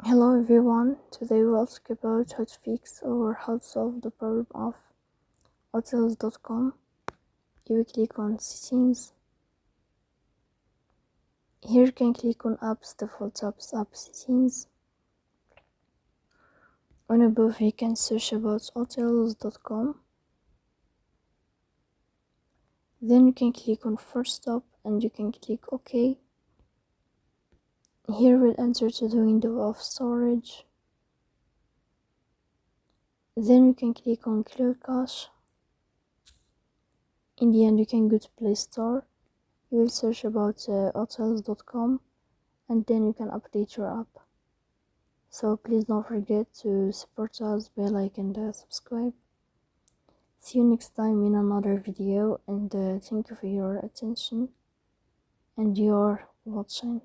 Hello everyone, today we'll talk about how to fix or how to solve the problem of hotels.com. You will click on settings. Here you can click on apps, default apps, app settings. On above you can search about hotels.com. Then you can click on first stop and you can click OK. Here we'll enter to the window of storage. Then you can click on clear cache. In the end you can go to Play Store. You will search about hotels.com and then you can update your app. So please don't forget to support us by like and subscribe. See you next time in another video, and thank you for your attention and your watching.